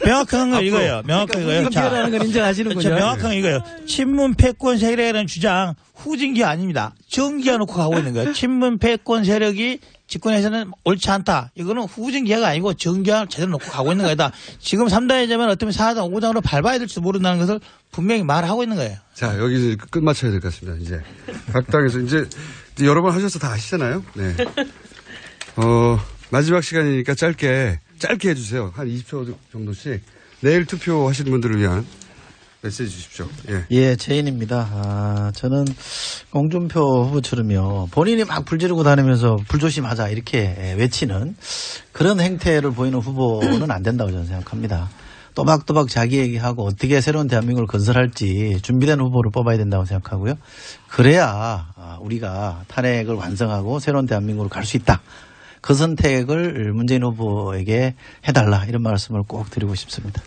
명확한 건 이거예요. 명확한 이거예요. 후진기어라는 걸 인정하시는군요. 명확한 건 이거예요. 친문 패권 세력이라는 주장 후진기어 아닙니다. 정기어 놓고 가고 있는 거예요. 친문 패권 세력이 집권에서는 옳지 않다. 이거는 후진기어가 아니고 정기어 제대로 놓고 가고 있는 거다. 지금 3당이 되면 어쩌면 4당, 5당으로 밟아야 될지도 모른다는 것을 분명히 말하고 있는 거예요. 자, 여기 끝 맞춰야 될 것 같습니다. 이제 각 당에서 이제 여러 번 하셔서 다 아시잖아요. 네. 마지막 시간이니까 짧게 해주세요. 한 20초 정도씩. 내일 투표하시는 분들을 위한 메시지 주십시오. 예, 제인입니다. 저는 홍준표 후보처럼요. 본인이 막 불지르고 다니면서 불조심하자 이렇게 외치는 그런 행태를 보이는 후보는 안 된다고 저는 생각합니다. 또박또박 자기 얘기하고 어떻게 새로운 대한민국을 건설할지 준비된 후보를 뽑아야 된다고 생각하고요. 그래야 우리가 탄핵을 완성하고 새로운 대한민국으로 갈 수 있다. 그 선택을 문재인 후보에게 해달라 이런 말씀을 꼭 드리고 싶습니다.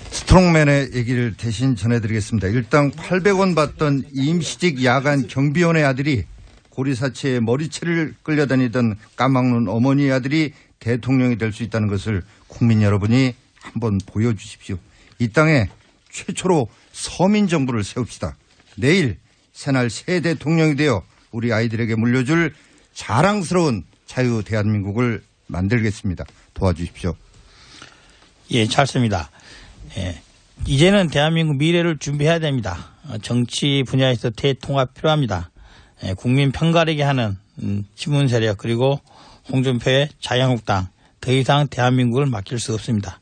스트롱맨의 얘기를 대신 전해드리겠습니다. 일당 800원 받던 임시직 야간 경비원의 아들이 고리사체에 머리채를 끌려다니던 까막눈 어머니의 아들이 대통령이 될 수 있다는 것을 국민 여러분이 한번 보여주십시오. 이 땅에 최초로 서민정부를 세웁시다. 내일 새날 새 대통령이 되어 우리 아이들에게 물려줄 자랑스러운 자유 대한민국을 만들겠습니다. 도와주십시오. 예, 잘 습니다. 예. 이제는 대한민국 미래를 준비해야 됩니다. 정치 분야에서 대통합 필요합니다. 예, 국민 편가르게 하는 친문 세력 그리고 홍준표의 자유한국당 더 이상 대한민국을 맡길 수 없습니다.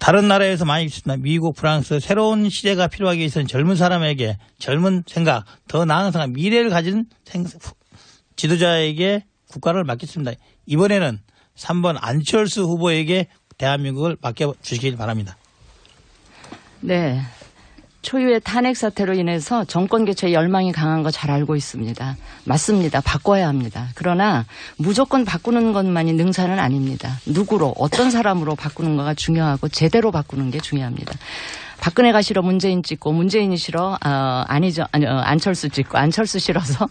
다른 나라에서 많이 있습니다. 미국, 프랑스 새로운 시대가 필요하기 위해서는 젊은 사람에게 젊은 생각, 더 나은 생각, 미래를 가진 지도자에게 국가를 맡겼습니다. 이번에는 3번 안철수 후보에게 대한민국을 맡겨주시길 바랍니다. 네. 초유의 탄핵 사태로 인해서 정권 교체 열망이 강한 거 잘 알고 있습니다. 맞습니다. 바꿔야 합니다. 그러나 무조건 바꾸는 것만이 능사는 아닙니다. 누구로 어떤 사람으로 바꾸는가가 중요하고 제대로 바꾸는 게 중요합니다. 박근혜가 싫어 문재인 찍고 문재인이 싫어 안철수 찍고 안철수 싫어서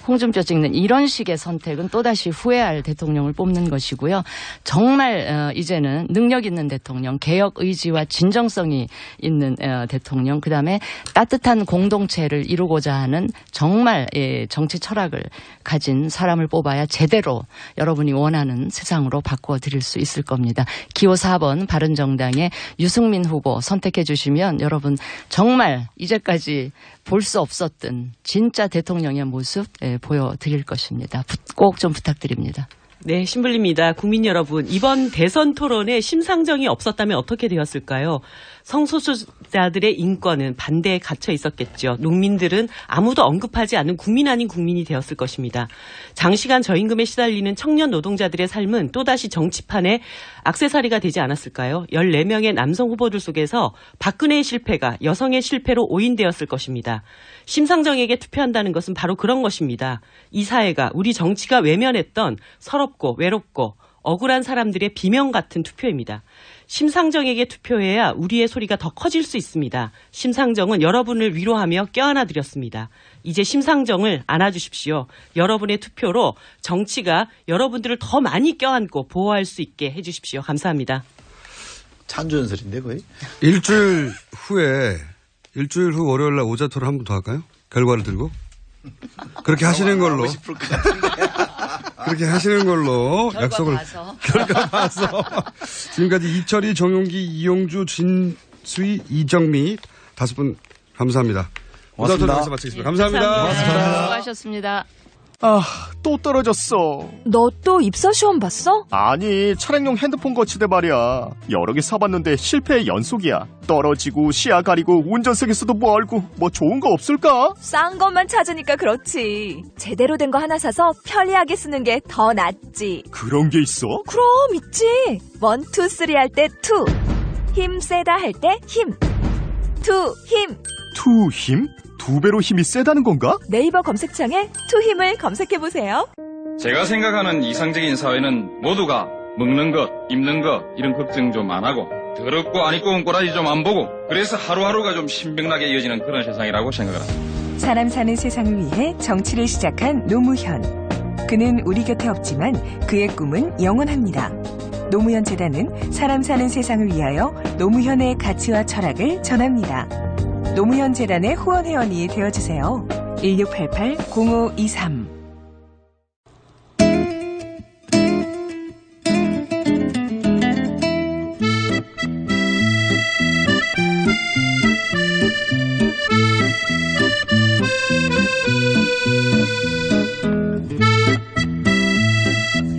홍준표 찍는 이런 식의 선택은 또다시 후회할 대통령을 뽑는 것이고요. 정말 이제는 능력 있는 대통령, 개혁 의지와 진정성이 있는 대통령, 그다음에 따뜻한 공동체를 이루고자 하는 정말 정치 철학을 가진 사람을 뽑아야 제대로 여러분이 원하는 세상으로 바꿔드릴 수 있을 겁니다. 기호 4번 바른정당의 유승민 후보 선택해 주시면 여러분 정말 이제까지 볼 수 없었던 진짜 대통령의 모습 보여드릴 것입니다. 꼭 좀 부탁드립니다. 네, 신불립니다. 국민 여러분, 이번 대선 토론에 심상정이 없었다면 어떻게 되었을까요? 성소수자들의 인권은 반대에 갇혀 있었겠죠. 농민들은 아무도 언급하지 않은 국민 아닌 국민이 되었을 것입니다. 장시간 저임금에 시달리는 청년 노동자들의 삶은 또다시 정치판에 액세서리가 되지 않았을까요? 14명의 남성 후보들 속에서 박근혜의 실패가 여성의 실패로 오인되었을 것입니다. 심상정에게 투표한다는 것은 바로 그런 것입니다. 이 사회가, 우리 정치가 외면했던 서럽고 외롭고 억울한 사람들의 비명 같은 투표입니다. 심상정에게 투표해야 우리의 소리가 더 커질 수 있습니다. 심상정은 여러분을 위로하며 껴안아 드렸습니다. 이제 심상정을 안아주십시오. 여러분의 투표로 정치가 여러분들을 더 많이 껴안고 보호할 수 있게 해주십시오. 감사합니다. 찬조연설인데 거의? 일주일 후 월요일 날 오자토를 한 번 더 할까요? 결과를 들고? 그렇게 하시는 걸로. 그렇게 하시는 걸로 약속을. 결과 봐서. 지금까지 이철희, 정용기, 이용주, 진수희, 이정미 5분 감사합니다. 오자토를 여기서 마치겠습니다. 감사합니다. 감사합니다. 수고하셨습니다. 아, 또 떨어졌어. 너 또 입사 시험 봤어? 아니, 차량용 핸드폰 거치대 말이야. 여러 개 사봤는데 실패의 연속이야. 떨어지고 시야 가리고 운전석에서도 뭐 알고 뭐 좋은 거 없을까? 싼 것만 찾으니까 그렇지. 제대로 된 거 하나 사서 편리하게 쓰는 게 더 낫지. 그런 게 있어? 그럼 있지. 1, 2, 3 할 때 2. 힘 세다 할 때 힘. 2 힘. 2 힘? 2배로 힘이 세다는 건가? 네이버 검색창에 2 힘을 검색해보세요. 제가 생각하는 이상적인 사회는 모두가 먹는 것, 입는 것 이런 걱정 좀 안 하고 더럽고 안 입고 온 꼬라지 좀 안 보고 그래서 하루하루가 좀 신명나게 이어지는 그런 세상이라고 생각을 합니다. 사람 사는 세상을 위해 정치를 시작한 노무현. 그는 우리 곁에 없지만 그의 꿈은 영원합니다. 노무현 재단은 사람 사는 세상을 위하여 노무현의 가치와 철학을 전합니다. 노무현 재단의 후원 회원이 되어주세요. 1688-0523.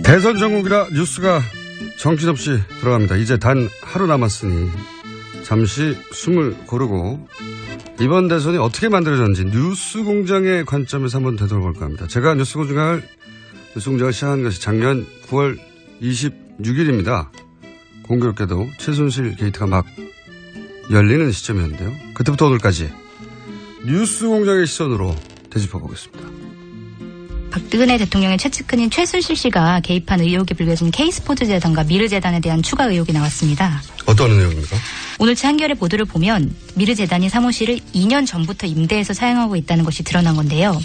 대선 전국이라 뉴스가 정신없이 들어갑니다. 이제 단 하루 남았으니 잠시 숨을 고르고 이번 대선이 어떻게 만들어졌는지 뉴스공장의 관점에서 한번 되돌아볼까 합니다. 제가 뉴스공장을 시작한 것이 작년 9월 26일입니다. 공교롭게도 최순실 게이트가 막 열리는 시점이었는데요. 그때부터 오늘까지 뉴스공장의 시선으로 되짚어보겠습니다. 박근혜 대통령의 최측근인 최순실 씨가 개입한 의혹이 불거진 K스포츠재단과 미르재단에 대한 추가 의혹이 나왔습니다. 어떤 의혹입니까? 오늘치 한겨레 보도를 보면 미르재단이 사무실을 2년 전부터 임대해서 사용하고 있다는 것이 드러난 건데요.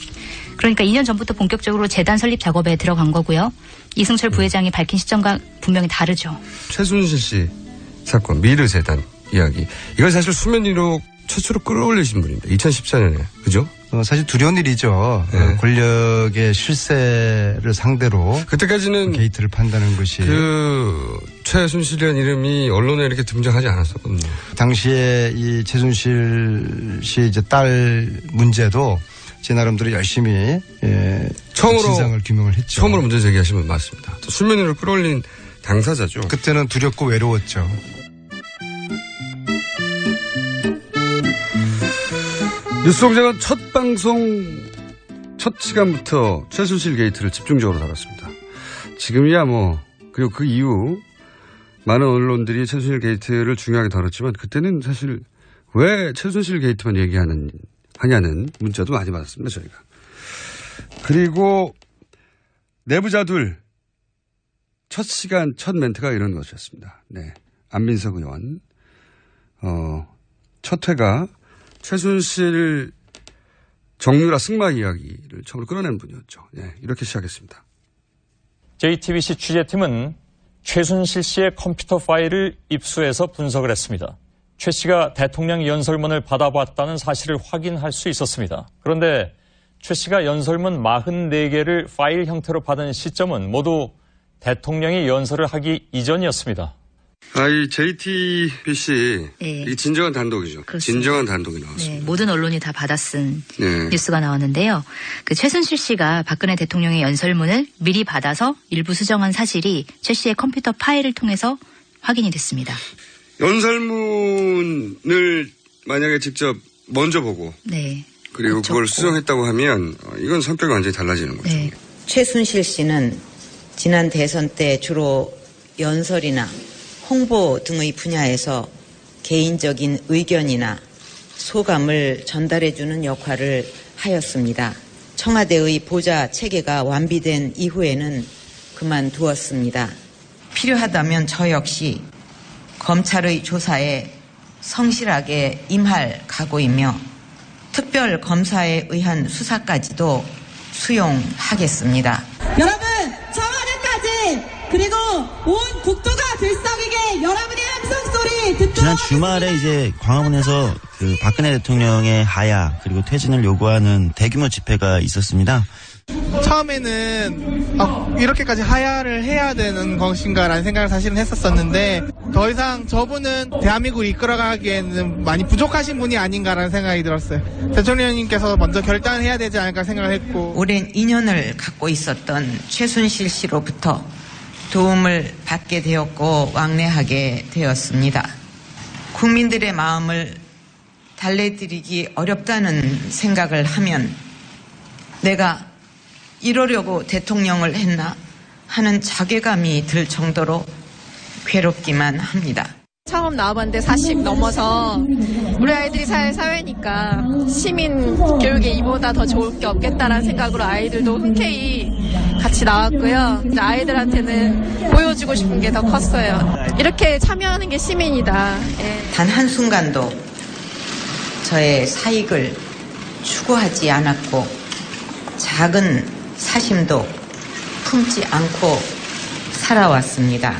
그러니까 2년 전부터 본격적으로 재단 설립 작업에 들어간 거고요. 이승철 부회장이 밝힌 시점과 분명히 다르죠. 최순실 씨 사건, 미르재단 이야기. 이건 사실 수면 위로 최초로 끌어올리신 분입니다. 2014년에. 그죠? 사실 두려운 일이죠. 네. 권력의 실세를 상대로 그때까지는 게이트를 판다는 것이 최순실이라는 이름이 언론에 이렇게 등장하지 않았었거든요. 당시에 이 최순실 씨 이제 딸 문제도 제 나름대로 열심히 처음으로 진상을 규명을 했죠. 처음으로 문제 제기하시면 맞습니다. 수면 위로 끌어올린 당사자죠. 그때는 두렵고 외로웠죠. 뉴스공장은 첫 방송 첫 시간부터 최순실 게이트를 집중적으로 다뤘습니다. 지금이야 그리고 그 이후 많은 언론들이 최순실 게이트를 중요하게 다뤘지만 그때는 사실 왜 최순실 게이트만 하냐는 문자도 많이 받았습니다, 저희가. 그리고 내부자들 첫 시간 첫 멘트가 이런 것이었습니다. 네. 안민석 의원 첫 회가 최순실 정유라 승마 이야기를 처음으로 끌어낸 분이었죠. 네, 이렇게 시작했습니다. JTBC 취재팀은 최순실 씨의 컴퓨터 파일을 입수해서 분석을 했습니다. 최 씨가 대통령 연설문을 받아봤다는 사실을 확인할 수 있었습니다. 그런데 최 씨가 연설문 44개를 파일 형태로 받은 시점은 모두 대통령이 연설을 하기 이전이었습니다. 이 JTBC 네. 이 진정한 단독이죠. 그렇습니다. 진정한 단독이 나왔습니다. 네, 모든 언론이 다 받아쓴 네. 뉴스가 나왔는데요. 그 최순실 씨가 박근혜 대통령의 연설문을 미리 받아서 일부 수정한 사실이 최 씨의 컴퓨터 파일을 통해서 확인이 됐습니다. 연설문을 만약에 직접 먼저 보고 네. 그리고 그걸 수정했다고 하면 이건 성격이 완전히 달라지는 거죠. 네. 최순실 씨는 지난 대선 때 주로 연설이나 홍보 등의 분야에서 개인적인 의견이나 소감을 전달해주는 역할을 하였습니다. 청와대의 보좌 체계가 완비된 이후에는 그만두었습니다. 필요하다면 저 역시 검찰의 조사에 성실하게 임할 각오이며 특별 검사에 의한 수사까지도 수용하겠습니다. 여러분, 청와대까지 그리고 온 국토가 들썩이게 여러분의 함성 소리 듣도록 지난 주말에 이제 광화문에서 그 박근혜 대통령의 하야 그리고 퇴진을 요구하는 대규모 집회가 있었습니다. 처음에는 이렇게까지 하야를 해야 되는 것인가라는 생각을 사실은 했었었는데 더 이상 저분은 대한민국을 이끌어가기에는 많이 부족하신 분이 아닌가라는 생각이 들었어요. 대통령님께서 먼저 결단을 해야 되지 않을까 생각을 했고 오랜 인연을 갖고 있었던 최순실 씨로부터 도움을 받게 되었고 왕래하게 되었습니다. 국민들의 마음을 달래드리기 어렵다는 생각을 하면 내가 이러려고 대통령을 했나 하는 자괴감이 들 정도로 괴롭기만 합니다. 처음 나와봤는데 40 넘어서 우리 아이들이 살 사회니까 시민 교육에 이보다 더 좋을 게 없겠다라는 생각으로 아이들도 흔쾌히 같이 나왔고요. 아이들한테는 보여주고 싶은 게 더 컸어요. 이렇게 참여하는 게 시민이다. 단 한순간도 저의 사익을 추구하지 않았고 작은 사심도 품지 않고 살아왔습니다.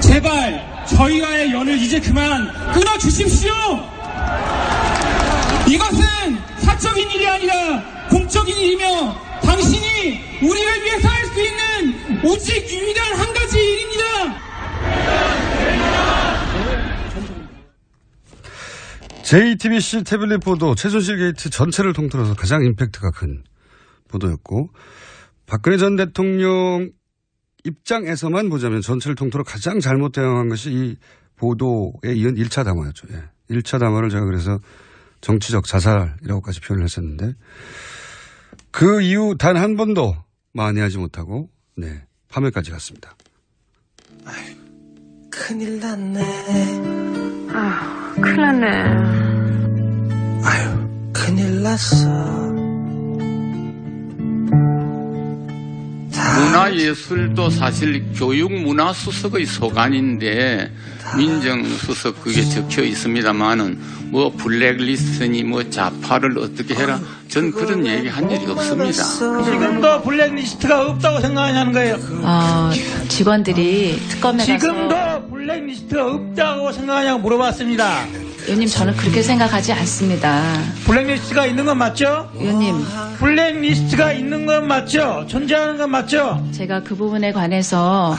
제발 저희와의 연을 이제 그만 끊어주십시오. 이것은 사적인 일이 아니라 공적인 일이며 당신이 우리를 위해서 할 수 있는 오직 유일한 한 가지 일입니다. JTBC 태블릿 보도 최순실 게이트 전체를 통틀어서 가장 임팩트가 큰 보도였고 박근혜 전 대통령 입장에서만 보자면 전체를 통틀어 가장 잘못 대응한 것이 이 보도에 이은 1차 담화였죠. 예. 1차 담화를 제가 그래서 정치적 자살이라고까지 표현을 했었는데 그 이후 단 한 번도 만회하지 못하고 네, 파멸까지 갔습니다. 아유, 큰일 났네. 아휴, 큰일 났네. 아유, 큰일 났어. 문화예술도 사실 교육문화수석의 소관인데 민정수석 그게 적혀 있습니다만은 뭐 블랙리스트니 뭐 좌파를 어떻게 해라 전 그런 얘기 한 일이 없습니다. 지금도 블랙리스트가 없다고 생각하냐는 거예요. 직원들이 특검에 지금도 블랙리스트가 없다고 생각하냐고 물어봤습니다. 의원님, 저는 그렇게 생각하지 않습니다. 블랙리스트가 있는 건 맞죠? 의원님. 블랙리스트가 있는 건 맞죠? 존재하는 건 맞죠? 제가 그 부분에 관해서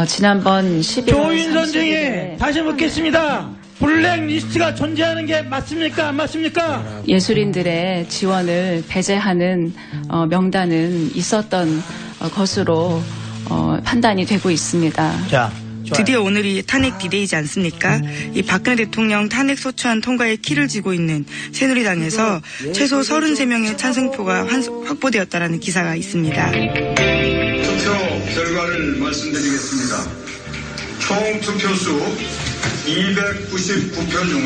지난번 11월 조인 선생님, 다시 묻겠습니다. 블랙리스트가 존재하는 게 맞습니까? 안 맞습니까? 예술인들의 지원을 배제하는 명단은 있었던 것으로 판단이 되고 있습니다. 자, 드디어 오늘이 탄핵 디데이지 않습니까? 이 박근혜 대통령 탄핵 소추안 통과의 키를 쥐고 있는 새누리당에서 최소 33명의 찬성표가 확보되었다라는 기사가 있습니다. 투표 결과를 말씀드리겠습니다. 총 투표수 299표 중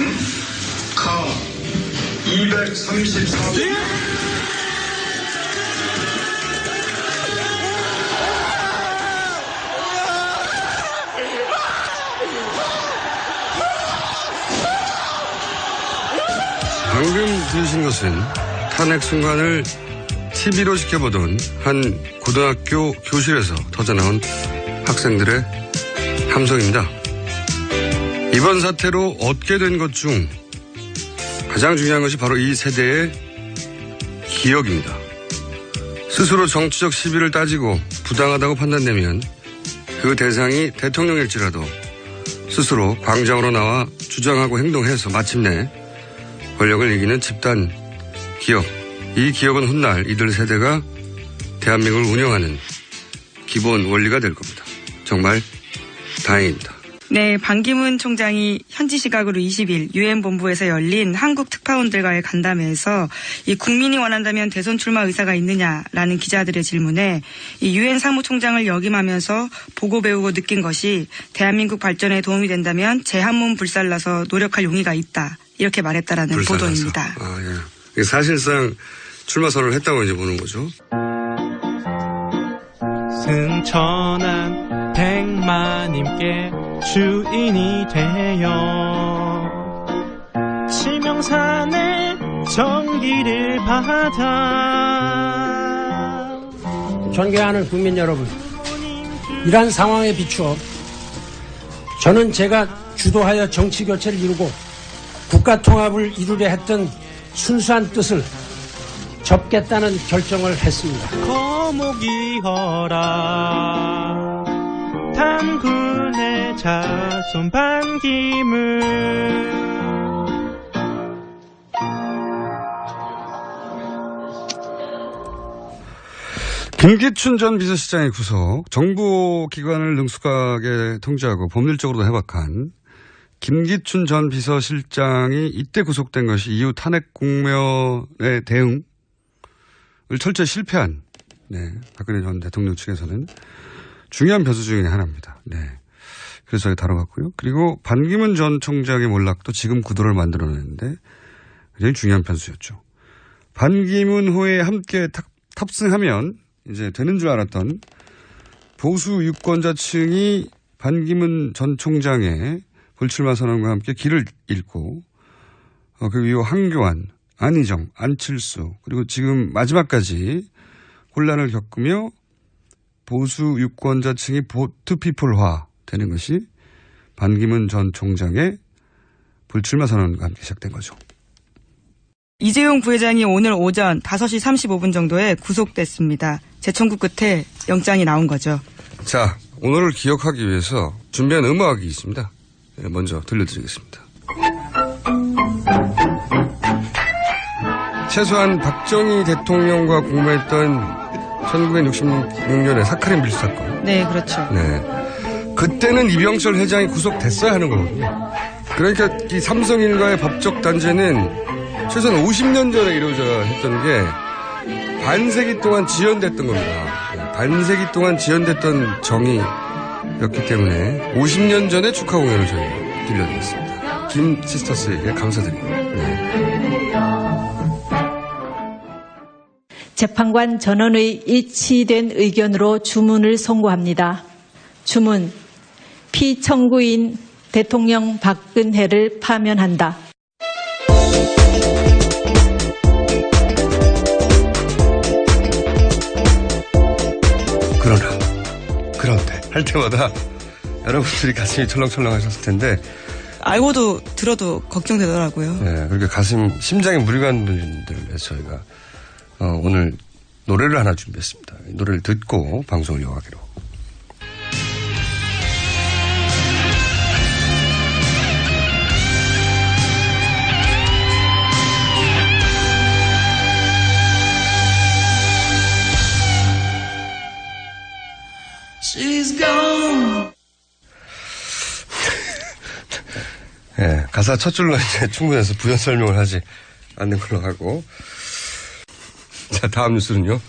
가 234표. 방금 들으신 것은 탄핵 순간을 TV로 지켜보던 한 고등학교 교실에서 터져나온 학생들의 함성입니다. 이번 사태로 얻게 된 것 중 가장 중요한 것이 바로 이 세대의 기억입니다. 스스로 정치적 시비를 따지고 부당하다고 판단되면 그 대상이 대통령일지라도 스스로 광장으로 나와 주장하고 행동해서 마침내 권력을 이기는 집단 기업. 이 기업은 훗날 이들 세대가 대한민국을 운영하는 기본 원리가 될 겁니다. 정말 다행입니다. 네, 반기문 총장이 현지 시각으로 20일 유엔 본부에서 열린 한국 특파원들과의 간담회에서 이 국민이 원한다면 대선 출마 의사가 있느냐라는 기자들의 질문에 이 유엔 사무총장을 역임하면서 보고 배우고 느낀 것이 대한민국 발전에 도움이 된다면 제 한몸 불살라서 노력할 용의가 있다. 이렇게 말했다라는 불살라서. 보도입니다. 예. 사실상 출마 선언을 했다고 이제 보는 거죠. 승천한 백마님께 주인이 되어 치명산의 정기를 받아. 존경하는 국민 여러분, 이러한 상황에 비추어 저는 제가 주도하여 정치 교체를 이루고 국가 통합을 이루려 했던 순수한 뜻을 접겠다는 결정을 했습니다. 거목이허라 단군의 자손 반기문. 김기춘 전 비서실장의 구속, 정보기관을 능숙하게 통제하고 법률적으로도 해박한 김기춘 전 비서실장이 이때 구속된 것이 이후 탄핵 국면의 대응을 철저히 실패한, 박근혜 전 대통령 측에서는 중요한 변수 중에 하나입니다. 그래서 다뤄봤고요. 그리고 반기문 전 총장의 몰락도 지금 구도를 만들어냈는데 굉장히 중요한 변수였죠. 반기문호에 함께 탑승하면 이제 되는 줄 알았던 보수 유권자층이 반기문 전 총장의 불출마 선언과 함께 길을 잃고 그 이후 한교안, 안희정, 안칠수 그리고 지금 마지막까지 혼란을 겪으며 보수 유권자층이 보트피플화 되는 것이 반기문 전 총장의 불출마 선언과 함께 시작된 거죠. 이재용 부회장이 오늘 오전 5시 35분 정도에 구속됐습니다. 재청구 끝에 영장이 나온 거죠. 자, 오늘을 기억하기 위해서 준비한 음악이 있습니다. 먼저 들려드리겠습니다. 최소한 박정희 대통령과 공모했던 1966년의 사카린 밀수 사건. 네, 그렇죠. 그때는 이병철 회장이 구속됐어야 하는 거거든요. 그러니까 이 삼성일가의 법적 단죄는 최소한 50년 전에 이루어져야 했던 게 반세기 동안 지연됐던 겁니다. 반세기 동안 지연됐던 정의였기 때문에 50년 전에 축하 공연을 저희 들려드렸습니다. 김 시스터스에게 감사드립니다. 재판관 전원의 일치된 의견으로 주문을 선고합니다. 주문, 피청구인 대통령 박근혜를 파면한다. 할 때마다 여러분들이 가슴이 철렁철렁 하셨을 텐데. 알고도 들어도 걱정되더라고요. 네, 그렇게 심장에 무리 가는 분들을 위해서 저희가 오늘 노래를 하나 준비했습니다. 이 노래를 듣고 방송을 이어가기로. She's gone. 예, 가사 첫 줄로 이제 충분해서 부연 설명을 하지 않는 걸로 하고. 자, 다음 뉴스는요.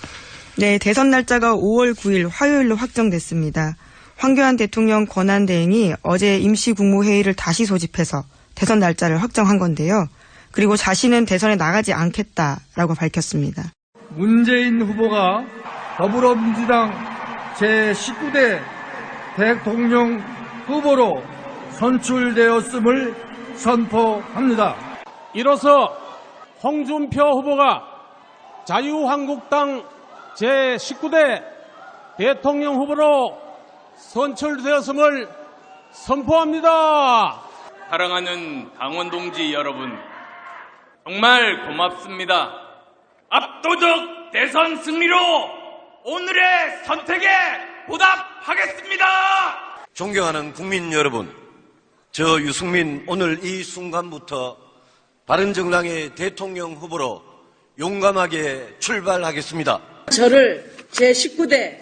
네, 대선 날짜가 5월 9일 화요일로 확정됐습니다. 황교안 대통령 권한대행이 어제 임시국무회의를 다시 소집해서 대선 날짜를 확정한 건데요. 그리고 자신은 대선에 나가지 않겠다라고 밝혔습니다. 문재인 후보가 더불어민주당 제19대 대통령 후보로 선출되었음을 선포합니다. 이로써 홍준표 후보가 자유한국당 제19대 대통령 후보로 선출되었음을 선포합니다. 사랑하는 당원 동지 여러분, 정말 고맙습니다. 압도적 대선 승리로 오늘의 선택에 보답하겠습니다. 존경하는 국민 여러분, 저 유승민 오늘 이 순간부터 바른정당의 대통령 후보로 용감하게 출발하겠습니다. 저를 제19대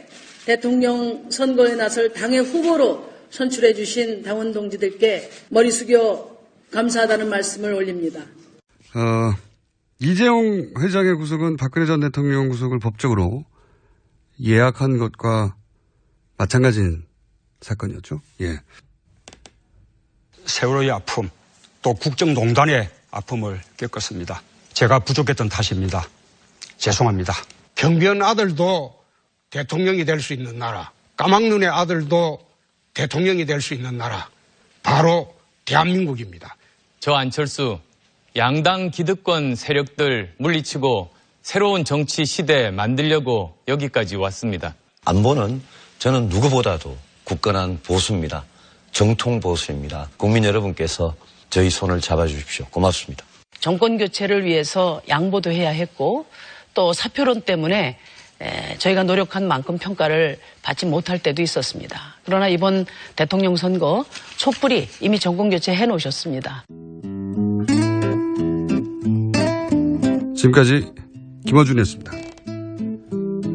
대통령 선거에 나설 당의 후보로 선출해 주신 당원 동지들께 머리 숙여 감사하다는 말씀을 올립니다. 이재용 회장의 구속은 박근혜 전 대통령 구속을 법적으로 예약한 것과 마찬가지인 사건이었죠. 예. 세월호의 아픔, 또 국정농단의 아픔을 겪었습니다. 제가 부족했던 탓입니다. 죄송합니다. 경비원 아들도 대통령이 될 수 있는 나라, 까막눈의 아들도 대통령이 될 수 있는 나라, 바로 대한민국입니다. 저 안철수, 양당 기득권 세력들 물리치고 새로운 정치 시대 만들려고 여기까지 왔습니다. 안보는 저는 누구보다도 굳건한 보수입니다. 정통 보수입니다. 국민 여러분께서 저희 손을 잡아주십시오. 고맙습니다. 정권 교체를 위해서 양보도 해야 했고 또 사표론 때문에 저희가 노력한 만큼 평가를 받지 못할 때도 있었습니다. 그러나 이번 대통령 선거 촛불이 이미 정권 교체 해놓으셨습니다. 지금까지 김어준이었습니다.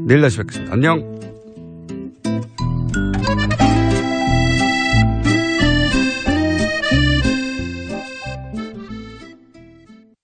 내일 다시 뵙겠습니다. 안녕.